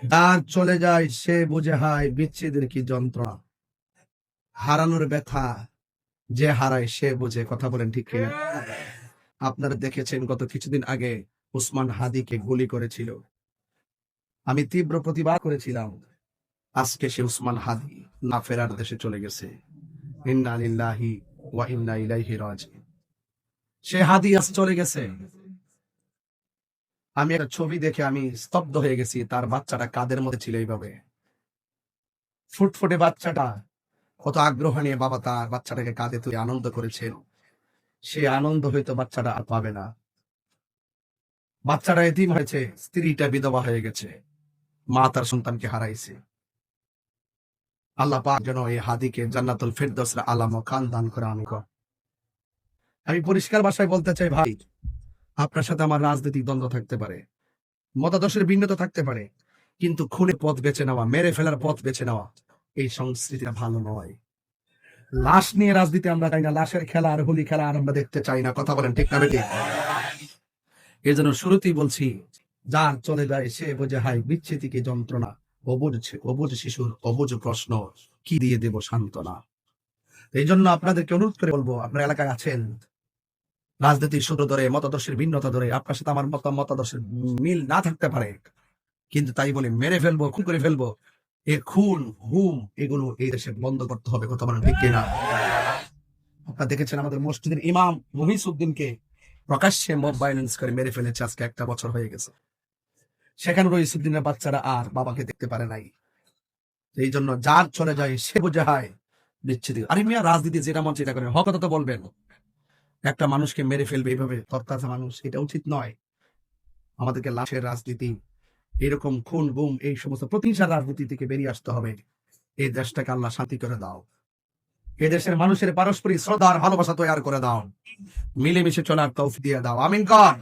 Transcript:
যার চলে যায় সে বুঝে হায় বিচ্ছেদের কি যন্ত্রণা। হারানোর ব্যথা যে হারায় সে বুঝে। কথা বলেন ঠিক কিনা? আপনারা দেখেছেন গত কিছুদিন আগে উসমান হাদিকে গুলি করেছিল। আমি তীব্র প্রতিবাদ করেছিলাম। আজকে সে উসমান হাদি না ফেরার দেশে চলে গেছে। ইন্না লিল্লাহি ওয়া ইন্না ইলাইহি রাজিউন। সে হাদি আজ চলে গেছে। আমি একটা ছবি দেখে আমি স্তব্ধ হয়ে গেছি। তার বাচ্চাটা কাদের মধ্যে ছিল এইভাবে, ফুটফুটে বাচ্চাটা কত আগ্রহ নিয়ে বাবা তার বাচ্চাটাকে কাঁধে তুলে আনন্দ করেছেন। সে আনন্দ হয়তো বাচ্চাটা আর পাবে না। বাচ্চাটা এতিম হয়েছে, স্ত্রীটা বিধবা হয়ে গেছে, মা তার সন্তানকে হারাইছে। আল্লাহ পাক যেন এই হাদিকে জান্নাতুল ফেরদৌসের আলা মাকান দান করে। আমি পরিষ্কার ভাষায় বলতে চাই, ভাই, আপনার সাথে আমার রাজনৈতিক দ্বন্দ্ব থাকতে পারে, মতাদর্শের ভিন্নতা থাকতে পারে, কিন্তু খুনের পথ বেছে নেওয়া, মেরে ফেলার পথ বেছে নেওয়া, এই সংস্কৃতিটা ভালো নয়। লাশ নিয়ে রাজনীতি আমরা চাই না, লাশের খেলা আর হোলি খেলা আর আমরা দেখতে চাই না। কথা বলেন ঠিক না বেটি? এই জন্য শুরুতেই বলছি, যার চলে যায় সে বোঝে হায় বিচ্ছেদ কি যন্ত্রণা। অবুঝ শিশুর অবুঝ প্রশ্ন, কি দিয়ে দেব সান্ত্বনা। এই জন্য আপনাদেরকে অনুরোধ করে বলবো, আপনার এলাকায় আছেন, রাজনীতির সূত্র ধরে, মতাদর্শের ভিন্নতা ধরে আপনার সাথে আমার মতাদর্শের মিল না থাকতে পারে, কিন্তু তাই বলে মেরে ফেলবো, খুন করে ফেলবো, এ খুন হুম এগুলো এই দেশে বন্ধ করতে হবে। কথা বলেন ঠিক কিনা? আপনারা দেখেছেন আমাদের মসজিদের ইমাম মুহিসউদ্দিনকে প্রকাশ্যে মব ভায়োলেন্স করে মেরে ফেলেছে। আজকে 1 বছর হয়ে গেছে। সেখানে রইসুদ্দিনের বাচ্চারা আর বাবাকে দেখতে পারে নাই। এই জন্য যার চলে যায় সে বুঝে হয় বিচ্ছেদ। আরে মিয়া, রাজনীতি যেটা মন সেটা করে, হক কথা তো বলবেন। একটা মানুষকে মেরে ফেলবে এইভাবে তরতাজা মানুষ, এটা উচিত নয়। আমাদেরকে লাশের রাজনীতি, এরকম খুন গুম, এই সমস্ত প্রতিহিংসার রাজনীতি থেকে বেরিয়ে আসতে হবে। এই দেশটাকে আল্লাহ শান্তি করে দাও। এই দেশের মানুষের পারস্পরিক শ্রদ্ধা আর ভালোবাসা তৈরি করে দাও। মিলেমিশে চলার তৌফিক দিয়ে দাও। আমিন কর।